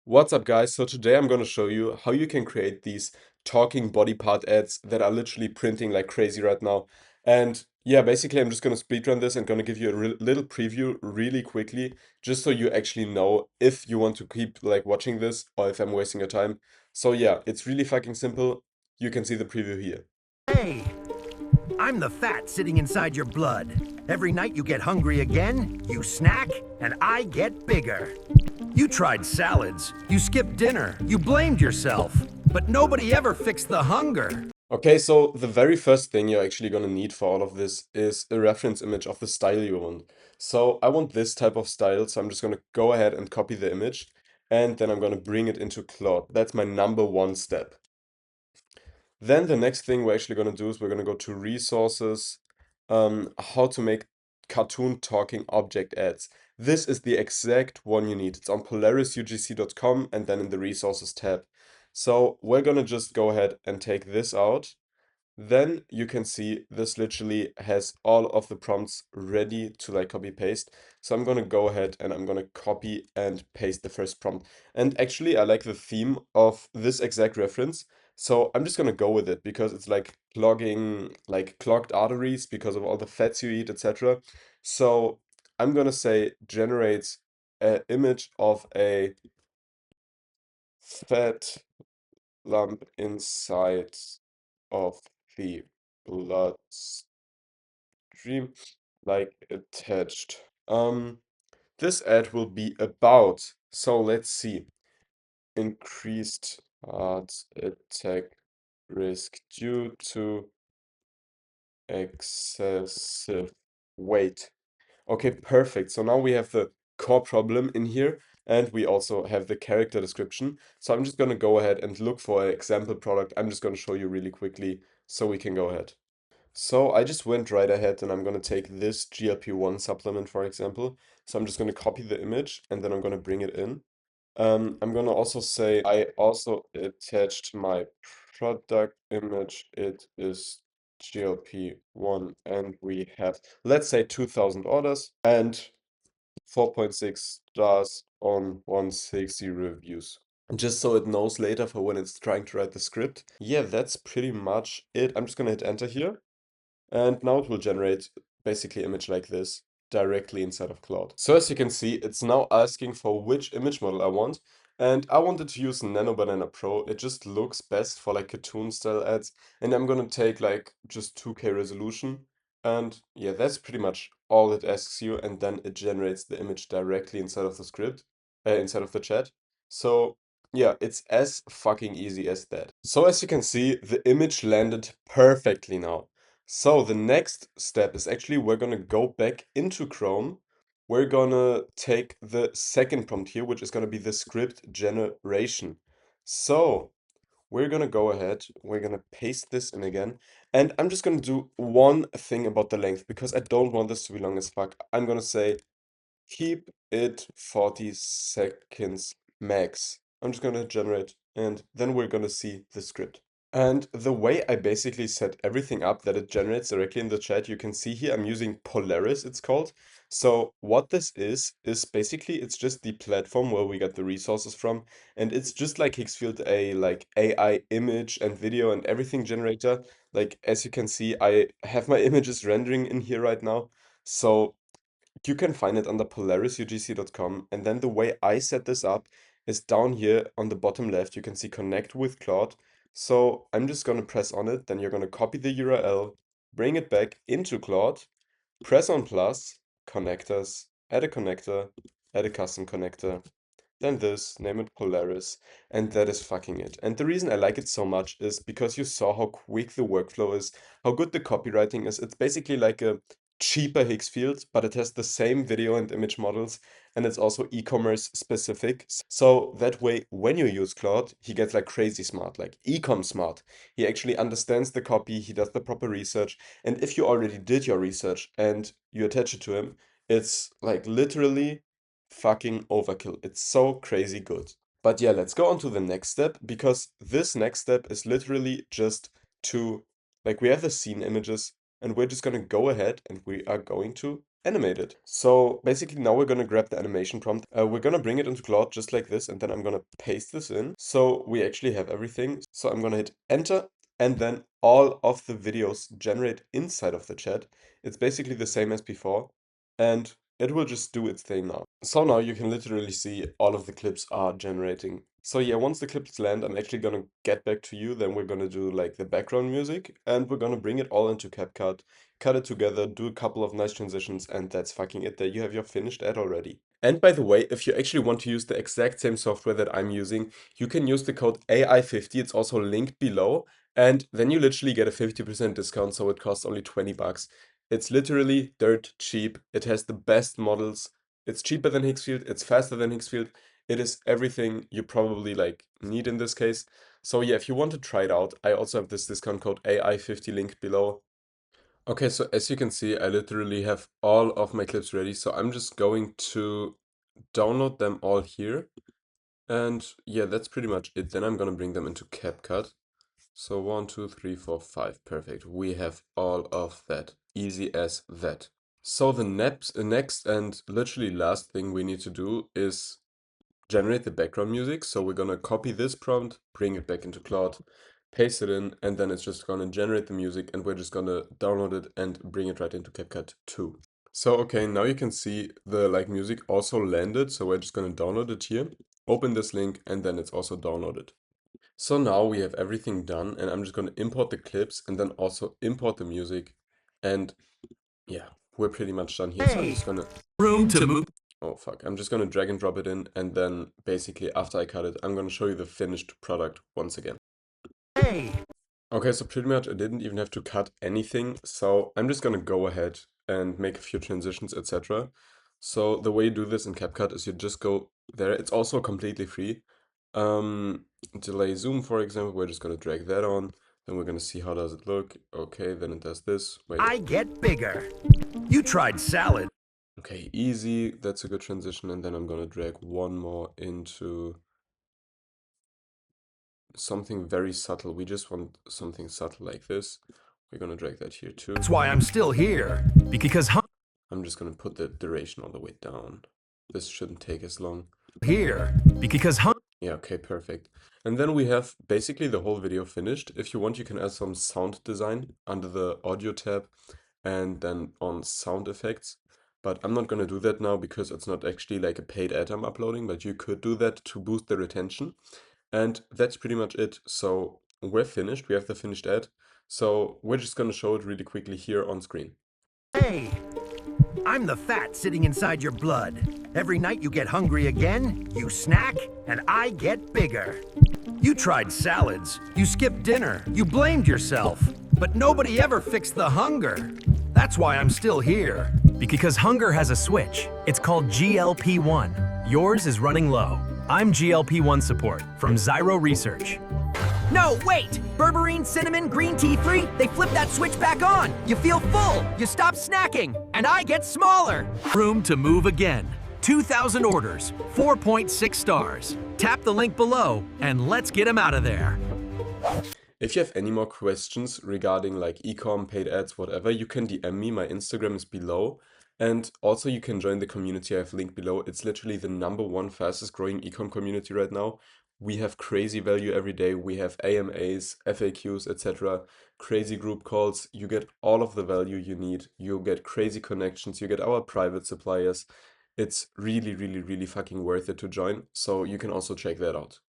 What's up, guys? So today I'm going to show you how you can create these talking body part ads that are literally printing like crazy right now. And yeah, basically I'm just going to speedrun this and going to give you a little preview really quickly, just so you actually know if you want to keep like watching this or if I'm wasting your time. So yeah, it's really fucking simple. You can see the preview here. Hey, I'm the fat sitting inside your blood. Every night you get hungry again, you snack, and I get bigger. You tried salads, you skipped dinner, you blamed yourself, but nobody ever fixed the hunger. Okay, so the very first thing you're actually going to need for all of this is a reference image of the style you want. So I want this type of style, so I'm just going to go ahead and copy the image, and then I'm going to bring it into Claude. That's my number one step. Then the next thing we're actually going to do is we're going to go to resources, how to make cartoon talking object ads. This is the exact one you need. It's on polarisugc.com and then in the resources tab. So we're going to just go ahead and take this out. Then you can see this literally has all of the prompts ready to like copy paste. So I'm going to go ahead and I'm going to copy and paste the first prompt. And actually I like the theme of this exact reference. So I'm just going to go with it because it's like clogging, like clogged arteries because of all the fats you eat, etc. So I'm going to say generate an image of a fat lump inside of the bloodstream, like attached. This ad will be about, so let's see, increased heart attack risk due to excessive weight. Okay, perfect. So now we have the core problem in here, and we also have the character description. So I'm just going to go ahead and look for an example product. I'm just going to show you really quickly so we can go ahead. So I just went right ahead and I'm going to take this GLP-1 supplement, for example. So I'm just going to copy the image and then I'm going to bring it in. I'm going to also say I also attached my product image. It is GLP-1 and we have, let's say 2000 orders and 4.6 stars on 160 reviews. Just so it knows later for when it's trying to write the script. Yeah, that's pretty much it. I'm just going to hit enter here. And now it will generate basically image like this directly inside of Claude. So as you can see, it's now asking for which image model I want. And I wanted to use Nano Banana Pro. It just looks best for like cartoon style ads. And I'm gonna take like just 2K resolution. And yeah, that's pretty much all it asks you. And then it generates the image directly inside of the script, inside of the chat. So yeah, it's as fucking easy as that. So as you can see, the image landed perfectly now. So the next step is actually we're gonna go back into Chrome. We're gonna take the second prompt here, which is gonna be the script generation. So we're gonna go ahead, we're gonna paste this in again, and I'm just gonna do one thing about the length because I don't want this to be long as fuck. I'm gonna say keep it 40 seconds max. I'm just gonna generate, and then we're gonna see the script. And the way I basically set everything up that it generates directly in the chat, you can see here I'm using Polaris, it's called. So what this is basically it's just the platform where we get the resources from, and it's just like Higgsfield, a like AI image and video and everything generator. Like as you can see, I have my images rendering in here right now. So you can find it under polarisugc.com. And then the way I set this up is down here on the bottom left. You can see connect with Claude. So I'm just going to press on it. Then you're going to copy the URL, bring it back into Claude, press on plus, connectors, add a connector, add a custom connector. Then this, name it Polaris, and that is fucking it. And the reason I like it so much is because you saw how quick the workflow is, how good the copywriting is. It's basically like a cheaper Higgsfield, but it has the same video and image models, and it's also e-commerce specific. So that way, when you use Claude, he gets like crazy smart, like e-com smart. He actually understands the copy, he does the proper research, and if you already did your research and you attach it to him, it's like literally fucking overkill. It's so crazy good. But yeah, let's go on to the next step because this next step is literally just to, like we have the scene images and we're just gonna go ahead and we are going to animate it. So basically now we're gonna grab the animation prompt. We're gonna bring it into Claude just like this, and then I'm gonna paste this in. So we actually have everything. So I'm gonna hit enter, and then all of the videos generate inside of the chat. It's basically the same as before, and it will just do its thing now. So now you can literally see all of the clips are generating. So yeah, once the clips land, I'm actually gonna get back to you. Then we're gonna do like the background music, and we're gonna bring it all into CapCut, cut it together, do a couple of nice transitions, and that's fucking it. There you have your finished ad already. And by the way, if you actually want to use the exact same software that I'm using, you can use the code AI50. It's also linked below, and then you literally get a 50% discount, so it costs only 20 bucks. It's literally dirt cheap. It has the best models. It's cheaper than Hixfield. It's faster than Hixfield. It is everything you probably like need in this case. So yeah, if you want to try it out, I also have this discount code AI50 linked below. Okay, so as you can see, I literally have all of my clips ready. So I'm just going to download them all here. And yeah, that's pretty much it. Then I'm gonna bring them into CapCut. So 1, 2, 3, 4, 5. Perfect. We have all of that. Easy as that. So the next and literally last thing we need to do is generate the background music. So we're gonna copy this prompt, bring it back into Claude, paste it in, and then it's just gonna generate the music, and we're just gonna download it and bring it right into CapCut too. So okay, now you can see the like music also landed. So we're just gonna download it here, open this link, and then it's also downloaded. So now we have everything done, and I'm just gonna import the clips and then also import the music, and yeah, we're pretty much done here. So I'm just gonna Room to move. oh fuck, I'm just gonna drag and drop it in, and then basically after I cut it, I'm gonna show you the finished product once again. Hey. Okay, so pretty much I didn't even have to cut anything, so I'm just gonna go ahead and make a few transitions, etc. So the way you do this in CapCut is you just go there. It's also completely free. Delay zoom, for example, we're just gonna drag that on. Then we're gonna see how does it look. Okay, then it does this. Wait. I get bigger. You tried salad. Okay, easy. That's a good transition. And then I'm gonna drag one more into something very subtle. We just want something subtle like this. We're gonna drag that here too. That's why I'm still here. Because I'm just gonna put the duration all the way down. This shouldn't take as long. here. Because Yeah, okay, perfect. And then we have basically the whole video finished. If you want, you can add some sound design under the audio tab and then on sound effects. But I'm not gonna do that now because it's not actually like a paid ad I'm uploading, but you could do that to boost the retention. And that's pretty much it. So we're finished. We have the finished ad. So we're just gonna show it really quickly here on screen. hey, I'm the fat sitting inside your blood. Every night you get hungry again, you snack, and I get bigger. You tried salads, you skipped dinner, you blamed yourself, but nobody ever fixed the hunger. That's why I'm still here. Because hunger has a switch. It's called GLP-1. Yours is running low. I'm GLP-1 support from Zyro Research. No, wait! Berberine, cinnamon, green tea free, they flip that switch back on. You feel full, you stop snacking, and I get smaller. Room to move again. 2,000 orders, 4.6 stars. Tap the link below and let's get them out of there. If you have any more questions regarding like ecom, paid ads, whatever, you can DM me. My Instagram is below. And also you can join the community I have linked below. It's literally the #1 fastest growing ecom community right now. We have crazy value every day. We have AMAs, FAQs, etc. Crazy group calls. You get all of the value you need. You get crazy connections. You get our private suppliers. It's really, really, really fucking worth it to join. So you can also check that out.